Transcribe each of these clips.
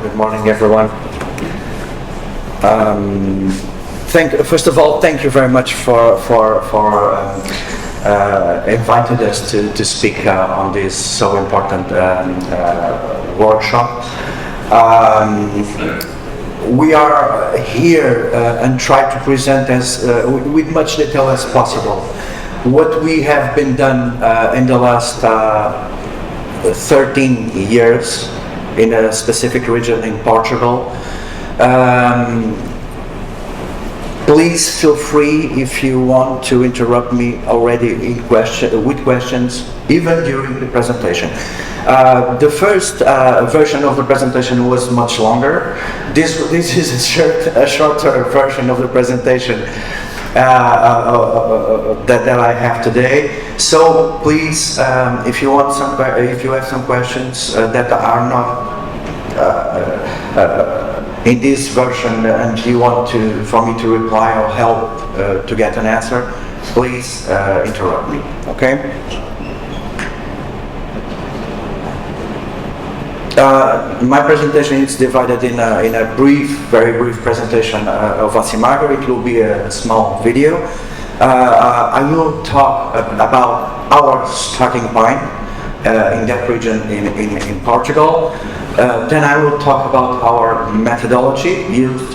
Good morning, everyone. First of all, thank you very much for inviting us to speak on this so important workshop. We are here and try to present as with much detail as possible what we have been done in the last 13 years in a specific region in Portugal. Please feel free if you want to interrupt me already with questions, even during the presentation. The first version of the presentation was much longer. This is a shorter version of the presentation that I have today. So please, if you have some questions that are not in this version and you want for me to reply or help to get an answer, please interrupt me. Okay? My presentation is divided in a very brief presentation of SUMEX. It will be a small video. I will talk about our starting point in that region in Portugal. Then I will talk about our methodology used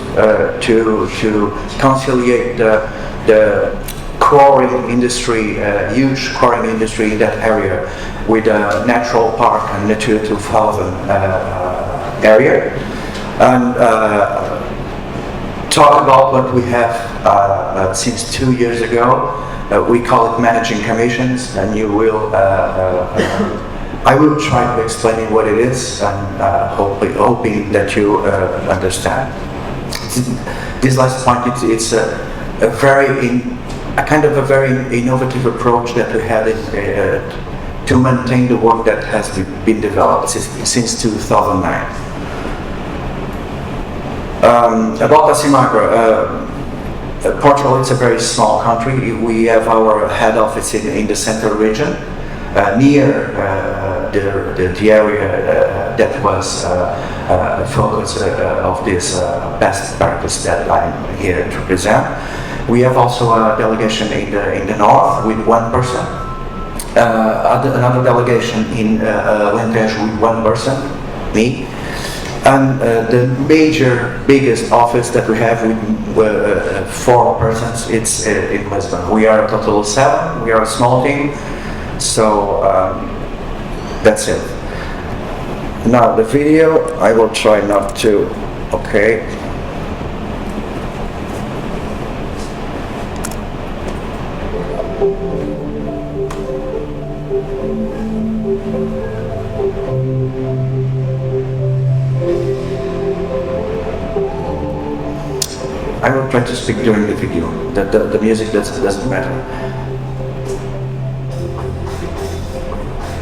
to conciliate the quarrying industry, huge quarrying industry in that area, with a natural park and Natura 2000 area, and talk about what we have since 2 years ago. We call it managing commissions, and you will. I will try to explain what it is, and hoping that you understand. This last point, it's a very innovative approach that we had to maintain the work that has been developed since 2009. About SUMEX, Portugal is a very small country. We have our head office in the central region, near the area that was focus of this best practice that I'm here to present. We have also a delegation in the north with one person, another delegation in Alentejo with one person, me, and the biggest office that we have with 4 persons, it's in Lisbon. We are a total of 7. We are a small team, so that's it. Now the video, I will try not to, okay. I will try to speak during the video. The music doesn't matter.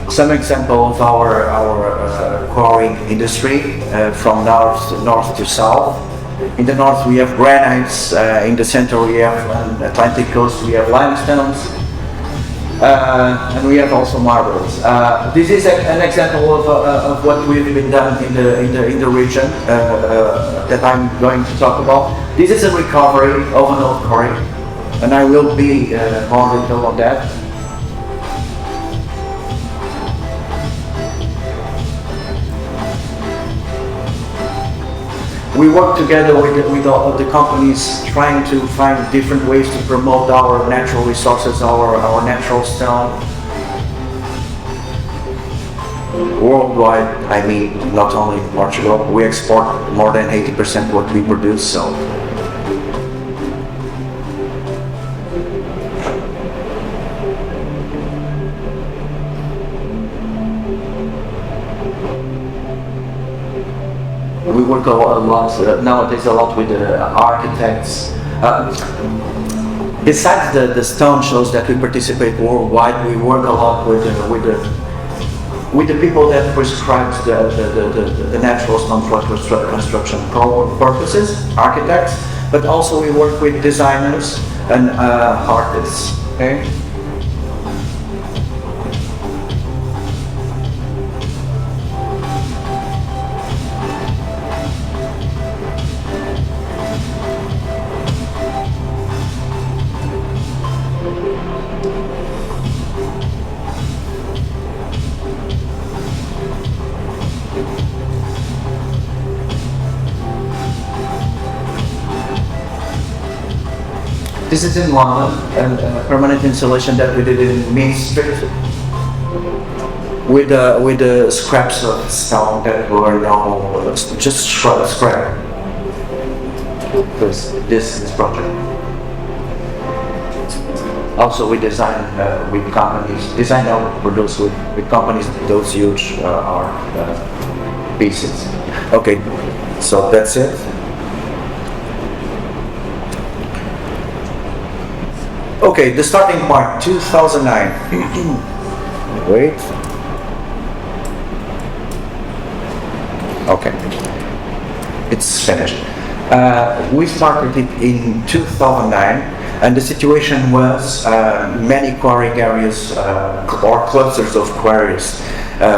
Some example of our quarrying industry from north to south. In the north we have granites. In the center we have Atlantic coast. We have limestones, and we have also marbles. This is an example of what we've been done in the region that I'm going to talk about. This is a recovery of an old quarry, and I will be more detailed on that. We work together with all of the companies, trying to find different ways to promote our natural resources, our natural stone. Worldwide, I mean, not only in Portugal. We export more than 80% what we produce, so. We work a lot nowadays with architects. Besides the stone shows that we participate worldwide, we work a lot with the people that prescribe the natural stone for construction purposes, architects, but also we work with designers and artists. Okay. This is in London, and a permanent installation that we did in Main Street with the scraps of stone that were now just scrap. This project. Also, we design with companies, produce with companies. Those huge are pieces. Okay, so that's it. Okay, the starting point, 2009. Wait. Okay, it's finished. We started it in 2009, and the situation was many quarrying areas or clusters of quarries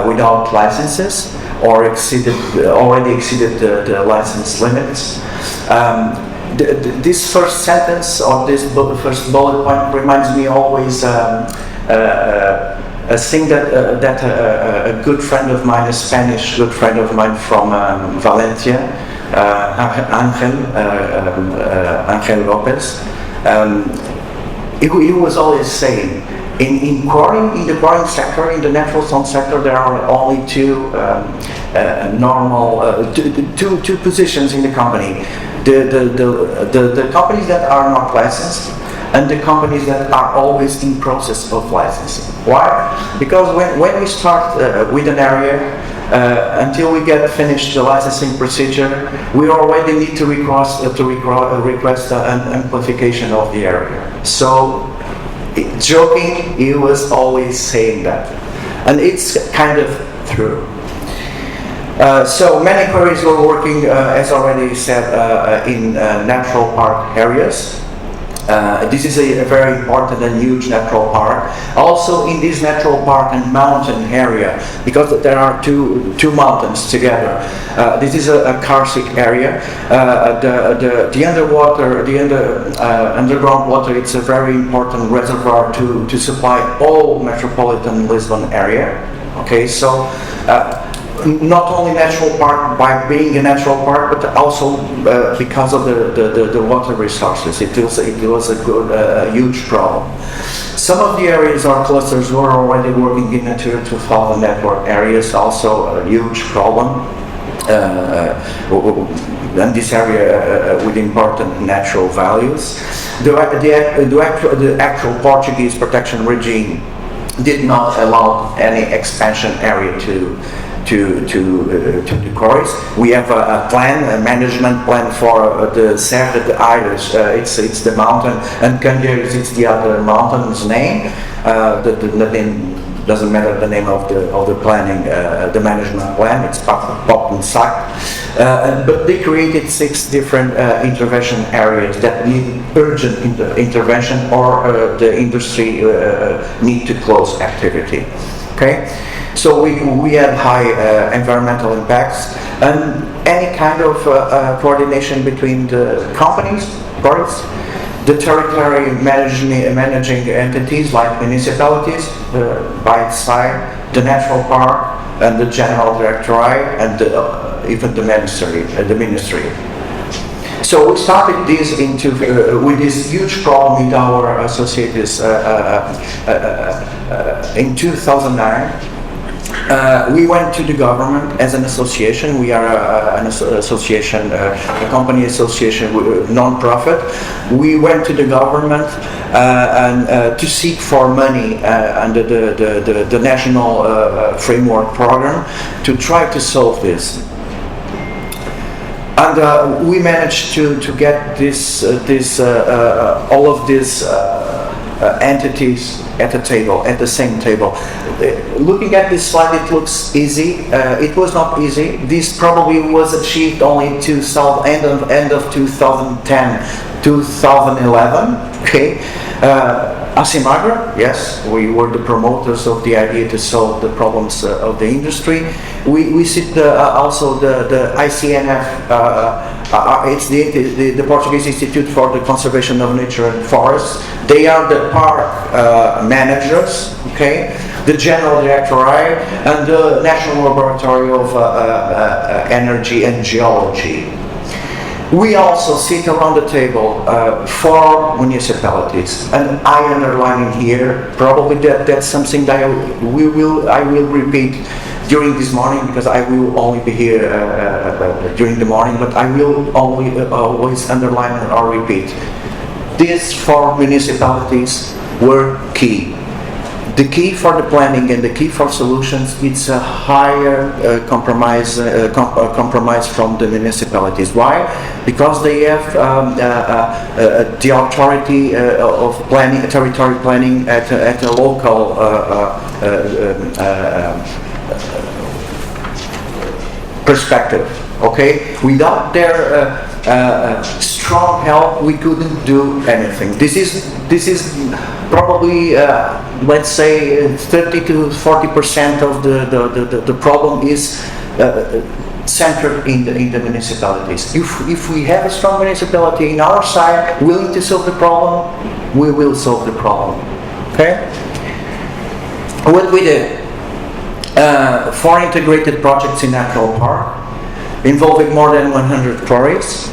without licenses or already exceeded the license limits. This first sentence or this first bullet point reminds me always a thing that a good friend of mine, a Spanish good friend of mine from Valencia, Angel Lopez, he was always saying, in the quarrying sector, in the natural stone sector, there are only two positions in the company. The companies that are not licensed and the companies that are always in process of licensing. Why? Because when we start with an area, until we get finished the licensing procedure, we already need to request an amplification of the area. So, joking, he was always saying that, and it's kind of true. So many quarries were working, as already said, in natural park areas. This is a very important and huge natural park. Also in this natural park and mountain area, because there are two mountains together. This is a karstic area. The underground water, it's a very important reservoir to supply all metropolitan Lisbon area. Okay, so not only natural park by being a natural park, but also because of the water resources. It was a huge problem. Some of the areas or clusters were already working in Natura 2000 network areas, also a huge problem. And this area with important natural values. The actual Portuguese protection regime did not allow any expansion area to the quarries. We have a management plan for the Serra de Aires. It's the mountain, and Candeiros, it's the other mountain's name. The name doesn't matter. The name of the planning, the management plan. It's Pop and Sac. But they created 6 different intervention areas that need urgent intervention, or the industry need to close activity. Okay. So we had high environmental impacts, and any kind of coordination between the companies, parts, the territory managing entities like municipalities, by its side, the natural park, and the general directorate, and even the ministry. So we started this with this huge problem with our associates in 2009. We went to the government as an association. We are an association, a company association, non-profit. We went to the government and to seek for money under the national framework program to try to solve this. And we managed to get all of these entities at the same table. Looking at this slide, it looks easy. It was not easy. This probably was achieved only end of 2010, 2011. Okay. Asimagra, yes, we were the promoters of the idea to solve the problems of the industry. We see also the ICNF. It's the Portuguese Institute for the Conservation of Nature and Forests. They are the park managers, okay? The General Directorate and the National Laboratory of Energy and Geology. We also sit around the table for municipalities, and I underline here probably that's something that I will repeat during this morning, because I will only be here during the morning, but I will always underline or repeat. These four municipalities were key. The key for the planning and the key for solutions, it's a higher compromise from the municipalities. Why? Because they have the authority of planning, territory planning at a local perspective. Okay, without their strong help, we couldn't do anything. This is probably let's say 30 to 40% of the problem is centered in the municipalities. If we have a strong municipality in our side willing to solve the problem, we will solve the problem. Okay. What we did. 4 integrated projects in Natural Park, involving more than 100 quarries,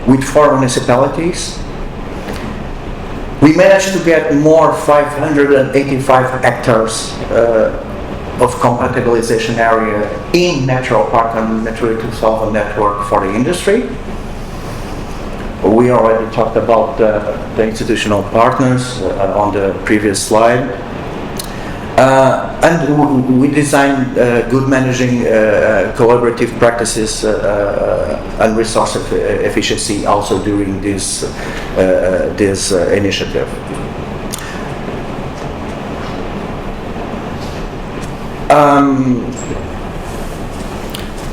with 4 municipalities. We managed to get more 585 hectares of compatibilization area in Natural Park and Natura 2000 network for the industry. We already talked about the institutional partners on the previous slide. And we designed good managing collaborative practices and resource efficiency also during this initiative.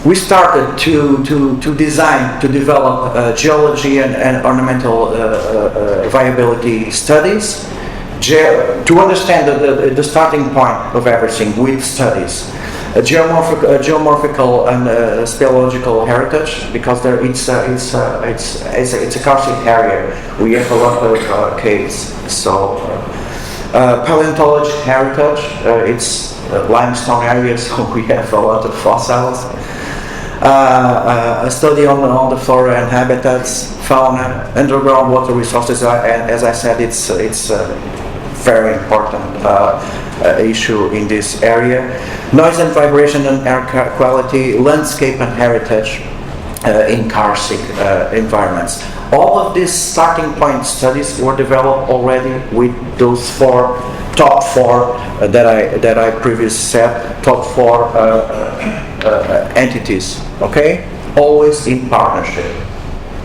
We started to design, to develop geology and ornamental viability studies. To understand the starting point of everything with studies, geomorphical and speleological heritage, because it's a karstic area. We have a lot of caves. So paleontology heritage, it's limestone areas, so we have a lot of fossils. A study on the flora and habitats, fauna, underground water resources. As I said, it's very important issue in this area. Noise and vibration and air quality, landscape and heritage in karstic environments. All of these starting point studies were developed already with those top four that I previously said, top 4 entities. Okay, always in partnership,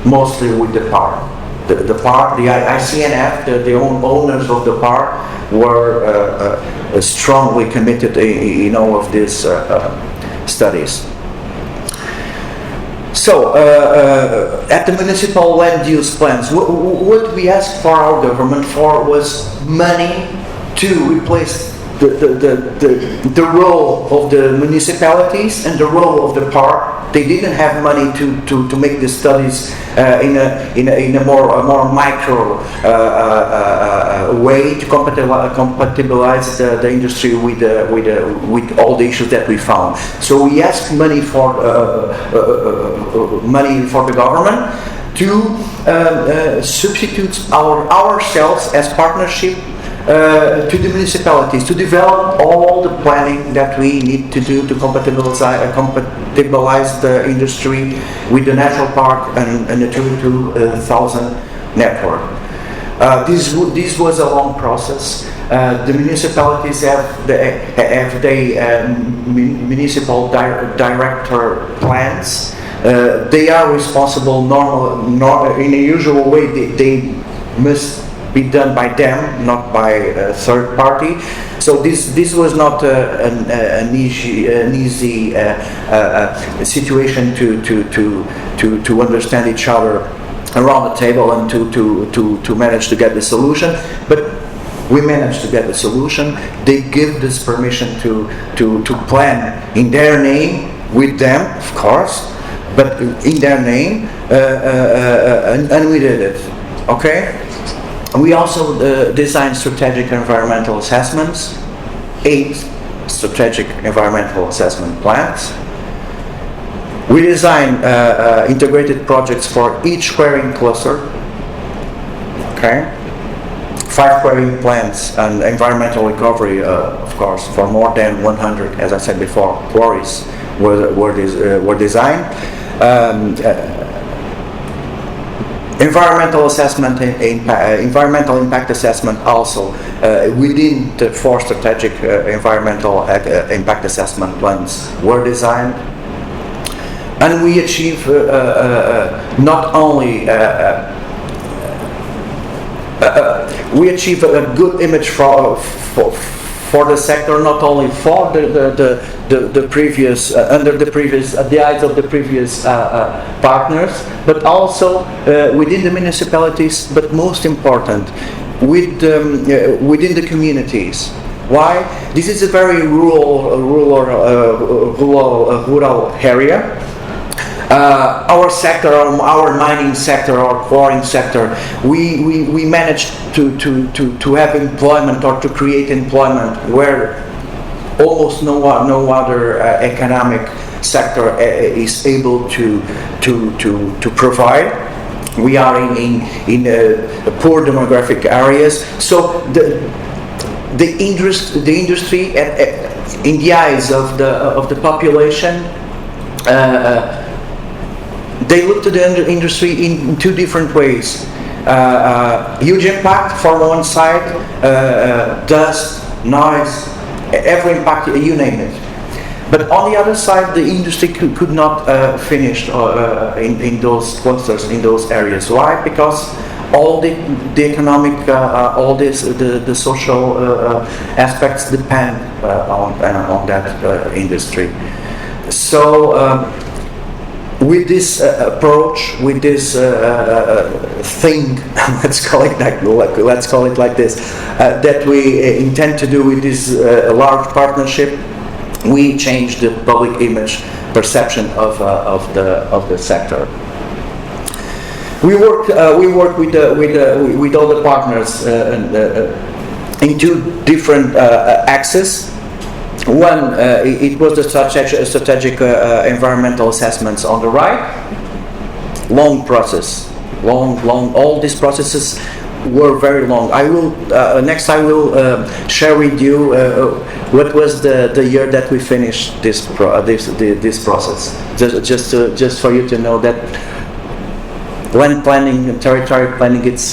mostly with the park. The park, the ICNF, the owners of the park were strongly committed in all of these studies. So, at the municipal land use plans, what we asked for our government for was money to replace the role of the municipalities and the role of the park. They didn't have money to make the studies in a more micro way to compatibilize the industry with all the issues that we found. So we asked money for the government to substitute ourselves as partnership to the municipalities to develop all the planning that we need to do to compatibilize the industry with the natural park and the Natura 2000 network. This was a long process. The municipalities have the municipal director plans. They are responsible in a usual way. They must be done by them, not by a third party. So this was not an easy situation to understand each other around the table and to manage to get the solution. But we managed to get the solution. They give this permission to plan in their name with them, of course, but in their name, and we did it. Okay. We also designed strategic environmental assessments, 8 strategic environmental assessment plans. We design integrated projects for each quarrying cluster. Okay. 5 quarrying plants and environmental recovery, of course, for more than 100, as I said before, quarries were designed. Environmental assessment, environmental impact assessment also within the 4 strategic environmental impact assessment plans were designed. And we achieve not only we achieve a good image for the sector, not only for the previous the eyes of the previous partners, but also within the municipalities. But most important, within the communities. Why? This is a very rural area. Our sector, our mining sector, our quarrying sector, we managed to have employment or to create employment where almost no other economic sector is able to provide. We are in poor demographic areas, so the industry in the eyes of the population. They look to the industry in 2 different ways. Huge impact from one side, dust, noise, every impact, you name it. But on the other side, the industry could not finish in those clusters, in those areas. Why? Because all the economic, all the social aspects depend on that industry. So. With this approach, with this thing, let's call it like this, that we intend to do with this large partnership, we change the public image perception of the sector. We work with all the partners in 2 different axes. One, it was the strategic environmental assessments on the right. Long process, long. All these processes were very long. I will next. I will share with you what was the year that we finished this process. Just for you to know that land planning, territory planning, it's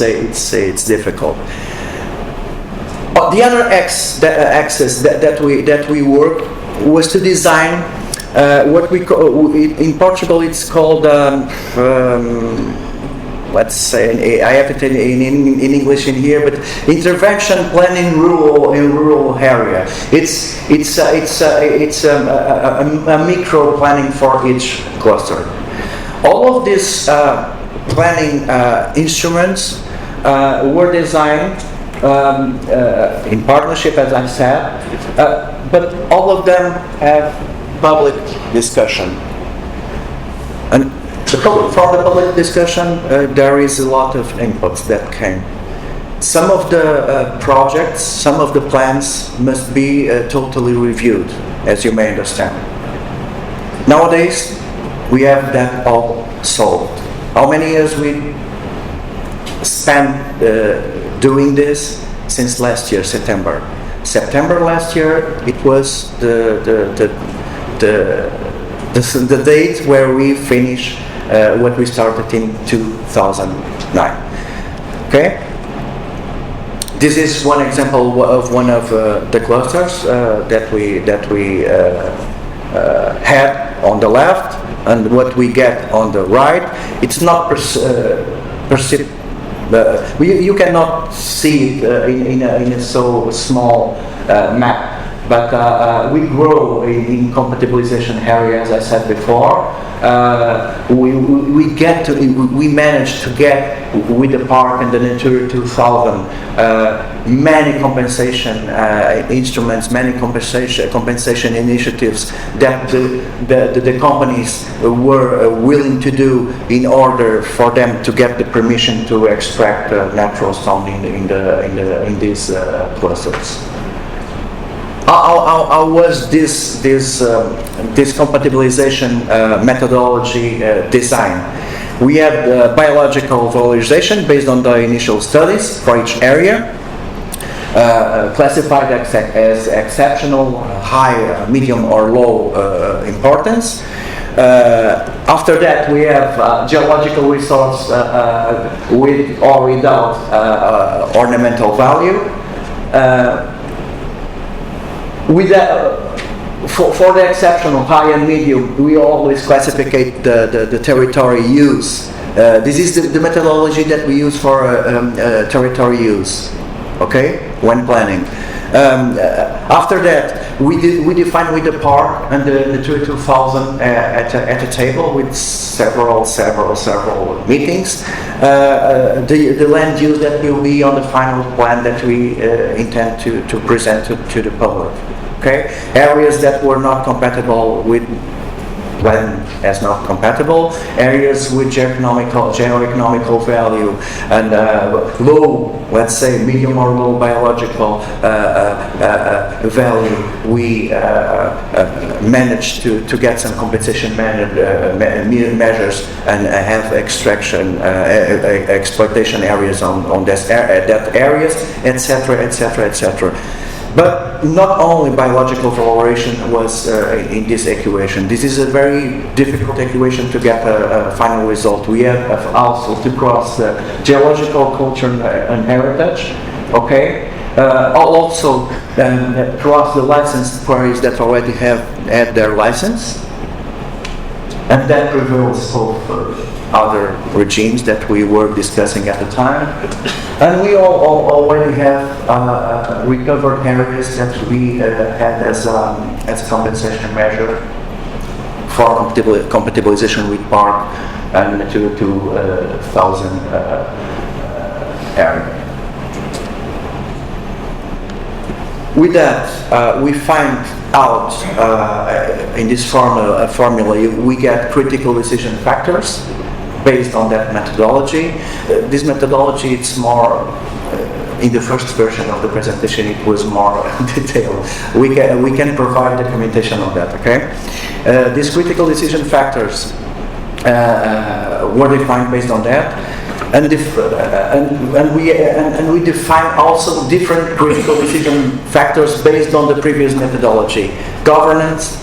difficult. The other axis that we work was to design what we call, in Portugal it's called let's say, I have it in English in here, but intervention plan in rural area. It's a micro planning for each cluster. All of these planning instruments were designed in partnership, as I said, but all of them have public discussion. And from the public discussion, there is a lot of inputs that came. Some of the projects, some of the plans must be totally reviewed, as you may understand. Nowadays, we have that all solved. How many years we spent doing this? Since last year, September last year, it was the date where we finished what we started in 2009. Okay, this is one example of one of the clusters that we had on the left, and what we get on the right. It's not perceived. You cannot see it in a so small map, but we grow in compatibilization area, as I said before. We managed to get with the park and the Natura 2000 many compensation instruments, many compensation initiatives that the companies were willing to do in order for them to get the permission to extract natural stone in these clusters. how was this compatibilization methodology designed? We had biological valorization based on the initial studies for each area, classified as exceptional, high, medium, or low importance. After that, we have geological resource with or without ornamental value. For the exceptional, high and medium, we always classify the territory use. This is the methodology that we use for territory use, okay, when planning. After that, we define with the park and the 2000 at a table with several meetings. The land use that will be on the final plan that we intend to present to the public. Okay, areas that were not compatible with plan as not compatible, areas with geoeconomical value and low, let's say medium or low biological value, we managed to get some compensation measures and have extraction, exploitation areas on that areas, etc., etc., etc. But not only biological valorization was in this equation. This is a very difficult equation to get a final result. We have also to cross the geological culture and heritage, okay? Also cross the licensed quarries that already have had their license, and that prevails over other regimes that we were discussing at the time. And we already have recovered areas that we had as a compensation measure for compatibilization with park and the 2000 area. With that, we find out in this formula we get critical decision factors based on that methodology. This methodology, it's more, in the first version of the presentation, it was more detailed. We can provide documentation on that, okay? These critical decision factors were defined based on that. And we define also different critical decision factors based on the previous methodology: governance,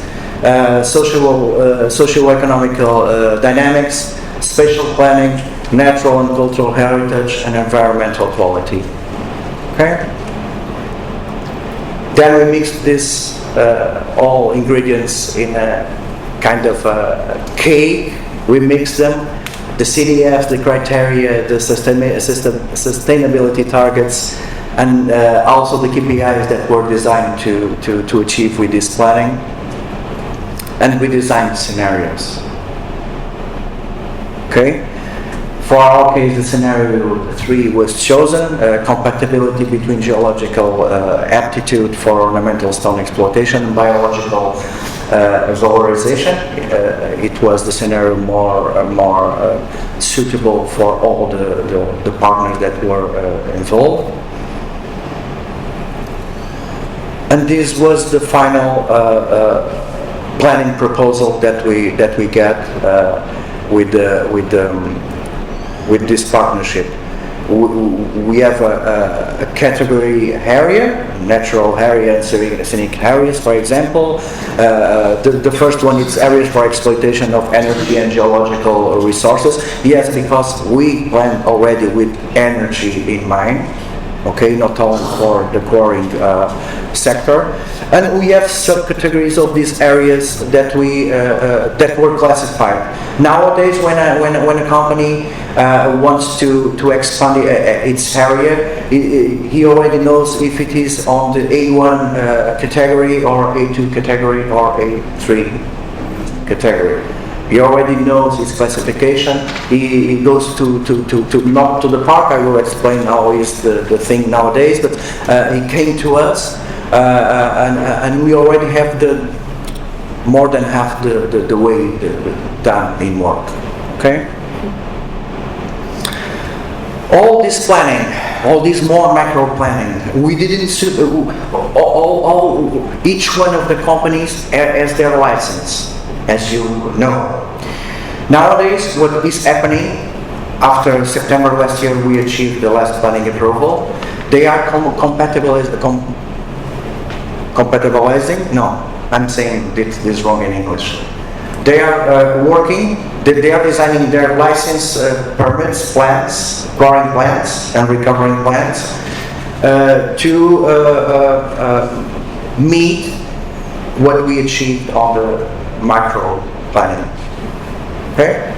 socio-economical dynamics, spatial planning, natural and cultural heritage, and environmental quality. Okay. Then we mix this all ingredients in a kind of a cake. We mix them. The CDF, the criteria, the sustainability targets, and also the KPIs that were designed to achieve with this planning. And we designed scenarios. Okay? For our case, the scenario 3 was chosen, compatibility between geological aptitude for ornamental stone exploitation and biological valorization. It was the scenario more suitable for all the partners that were involved. And this was the final planning proposal that we get with this partnership. We have a category area, natural area and scenic areas, for example. The first one is areas for exploitation of energy and geological resources. Yes, because we plan already with energy in mind, okay, not only for the quarrying sector. And we have subcategories of these areas that were classified. Nowadays, when a company wants to expand its area, he already knows if it is on the A1 category or A2 category or A3 category. He already knows its classification. He goes to not to the park. I will explain how is the thing nowadays. But he came to us, and we already have more than half the way done in work. Okay. All this planning, all this more macro planning, we didn't each one of the companies has their license, as you know. Nowadays, what is happening, after September last year we achieved the last planning approval, they are compatibilizing, no, I'm saying this wrong in English. They are they are designing their license permits, plans, pouring plans and recovering plans to meet what we achieved on the macro planning. Okay?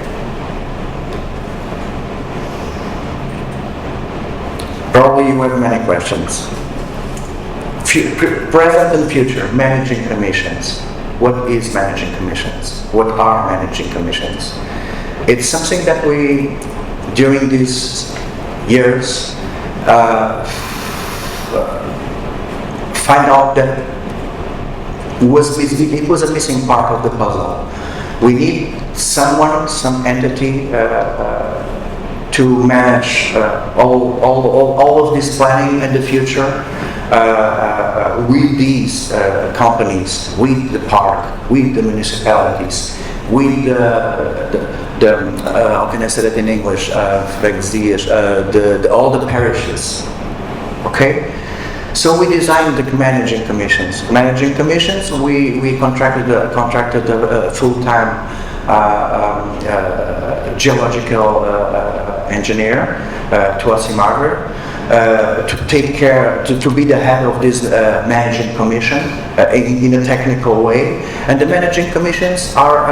Probably you have many questions. Present and future, managing commissions. What is managing commissions? What are managing commissions? It's something that we, during these years, find out that it was a missing part of the puzzle. We need someone, some entity to manage all of this planning in the future with these companies, with the park, with the municipalities, with the how can I say that in English? All the parishes. Okay? So we designed the managing commissions. Managing commissions, we contracted a full-time geological engineer to SUMEX to take care, to be the head of this managing commission in a technical way. And the managing commissions are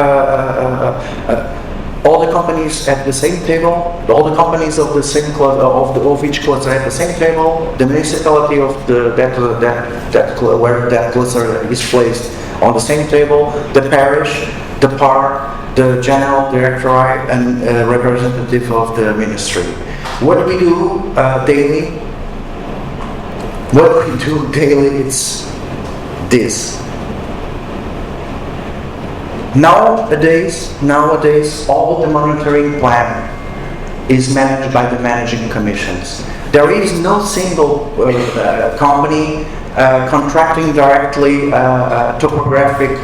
all the companies at the same table, all the companies of the same of each cluster at the same table, the municipality of where that cluster is placed on the same table, the parish, the park, the general directorate, and representative of the ministry. What we do daily? It's this. Nowadays, all the monitoring plan is managed by the managing commissions. There is no single company contracting directly topographic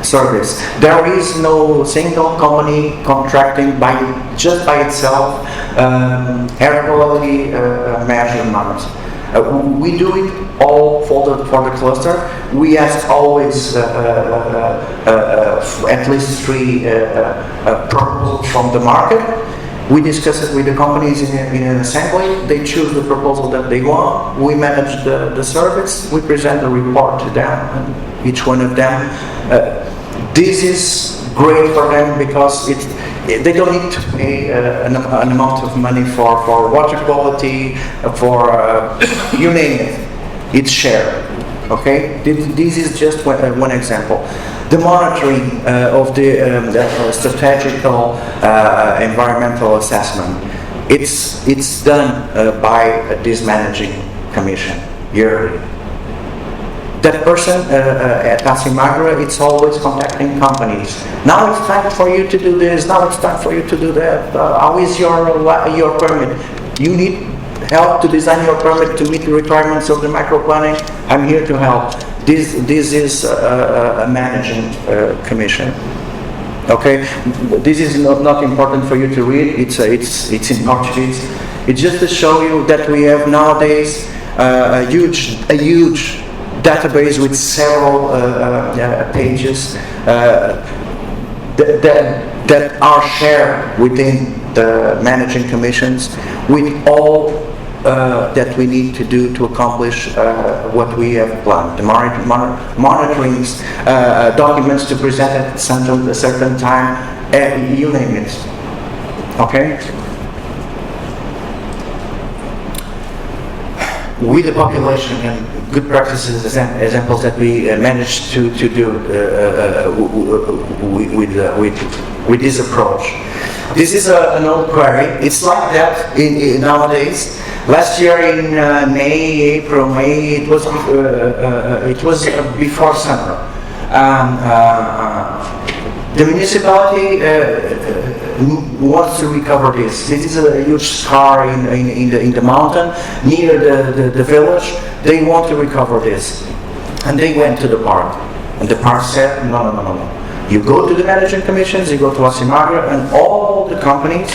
service. There is no single company contracting just by itself air quality measurements. We do it all for the cluster. We ask always at least 3 proposals from the market. We discuss it with the companies in an assembly. They choose the proposal that they want. We manage the service. We present a report to them, and each one of them. This is great for them because they don't need to pay an amount of money for water quality, for you name it. It's shared. Okay, this is just one example. The monitoring of the strategical environmental assessment, it's done by this managing commission yearly. That person at SUMEX, it's always contacting companies. Now it's time for you to do this. Now it's time for you to do that. How is your permit? You need help to design your permit to meet the requirements of the macro planning. I'm here to help. This is a managing commission. Okay, this is not important for you to read. It's in Portuguese. It's just to show you that we have nowadays a huge database with several pages that are shared within the managing commissions with all that we need to do to accomplish what we have planned. The monitorings, documents to present at a certain time, you name it. Okay? With the population and good practices, examples that we managed to do with this approach. This is an old query. It's like that nowadays. Last year in April, May, it was before summer. The municipality wants to recover this. This is a huge scar in the mountain near the village. They want to recover this, and they went to the park, and the park said, no. You go to the managing commissions, you go to Asimagra and all the companies,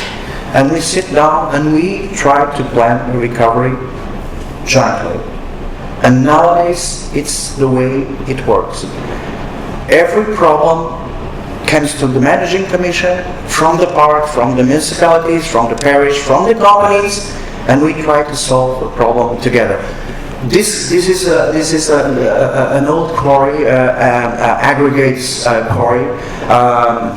and we sit down and we try to plan a recovery jointly. And nowadays, it's the way it works. Every problem comes to the managing commission, from the park, from the municipalities, from the parish, from the companies, and we try to solve the problem together. This is an old quarry, aggregates quarry.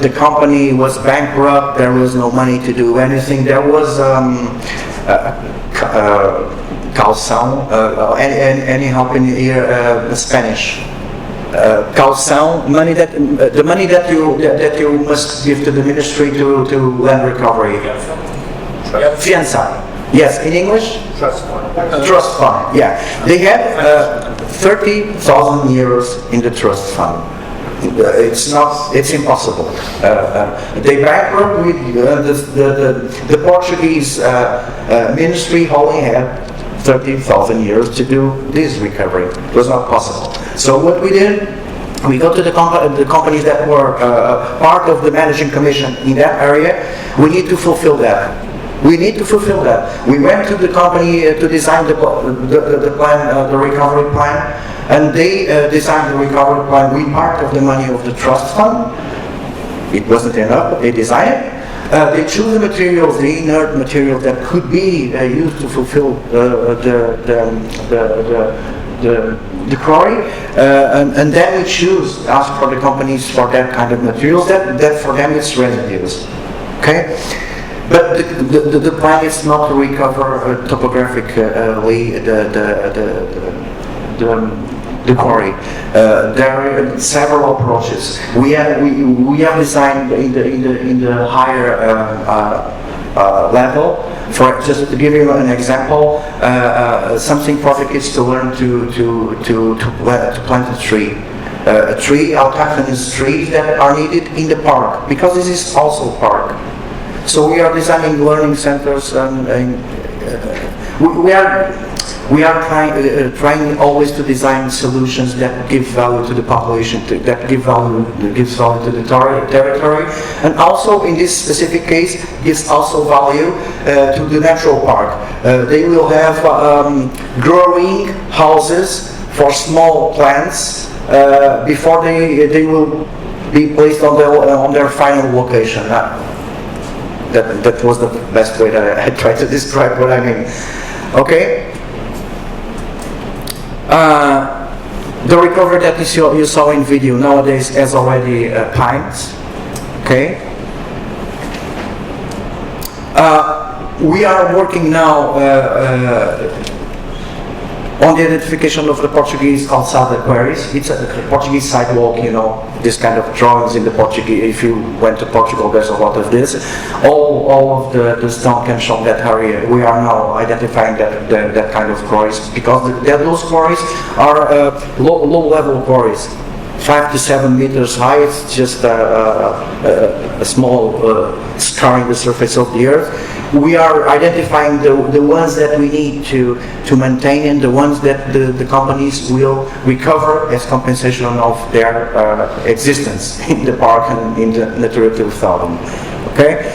The company was bankrupt. There was no money to do anything. There was calção. Any help in here? Spanish. Calção, money that the money that you must give to the ministry to land recovery. Fiança. Yes, in English? Trust fund. Trust fund, yeah. They have 30,000 euros in the trust fund. It's impossible. They bankrupt with the Portuguese ministry only had 30,000 euros to do this recovery. It was not possible. So what we did, we go to the companies that were part of the managing commission in that area. We need to fulfill that. We need to fulfill that. We went to the company to design the plan, the recovery plan, and they designed the recovery plan with part of the money of the trust fund. It wasn't enough, but they designed it. They choose the materials, the inert materials that could be used to fulfill the quarry, and then we ask for the companies for that kind of materials. That for them it's residues. Okay. But the plan is not to recover topographically the quarry. There are several approaches. We have designed in the higher level. For just to give you an example, something for the kids to learn to plant a tree. Autochthonous trees that are needed in the park, because this is also park. So we are designing learning centers, and we are trying always to design solutions that give value to the population, that gives value to the territory, and also in this specific case gives also value to the natural park. They will have growing houses for small plants before they will be placed on their final location. That was the best way that I tried to describe what I mean. Okay. The recovery that you saw in video nowadays has already pines. Okay. We are working now on the identification of the Portuguese calçada quarries. It's a Portuguese sidewalk, you know, this kind of drawings in the Portuguese. If you went to Portugal, there's a lot of this. All of the stone can show that area. We are now identifying that kind of quarries, because those quarries are low-level quarries. 5 to 7 meters high. It's just a small scar in the surface of the earth. We are identifying the ones that we need to maintain, and the ones that the companies will recover as compensation of their existence in the park and in the Natura 2000. Okay.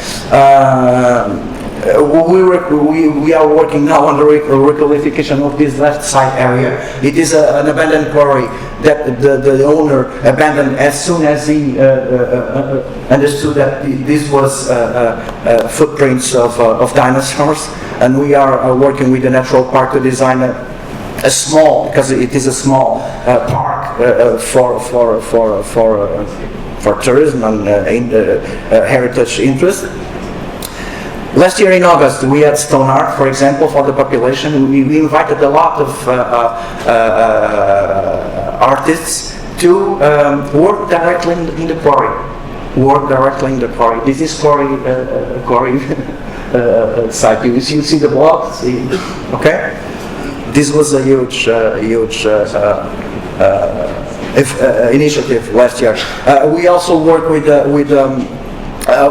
We are working now on the requalification of this left side area. It is an abandoned quarry that the owner abandoned as soon as he understood that this was footprints of dinosaurs, and we are working with the natural park to design a small, because it is a small park for tourism and heritage interest. Last year in August, we had stone art, for example, for the population. We invited a lot of artists to work directly in the quarry. This is quarry site. You see the blocks, okay? This was a huge initiative last year. We also work with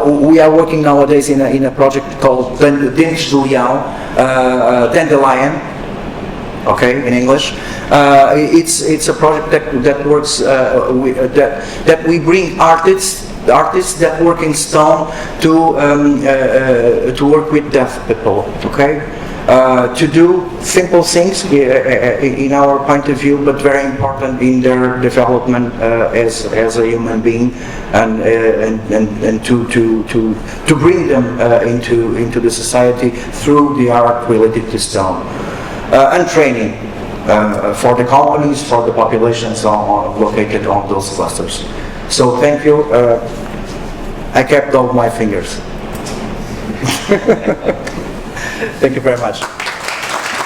we are working nowadays in a project called Dentes do Leão, Dandelion, okay, in English. It's a project that works that we bring artists that work in stone to work with deaf people, okay. To do simple things in our point of view, but very important in their development as a human being, and to bring them into the society through the art related to stone, and training for the companies, for the populations located on those clusters. So thank you. I kept all my fingers. Thank you very much.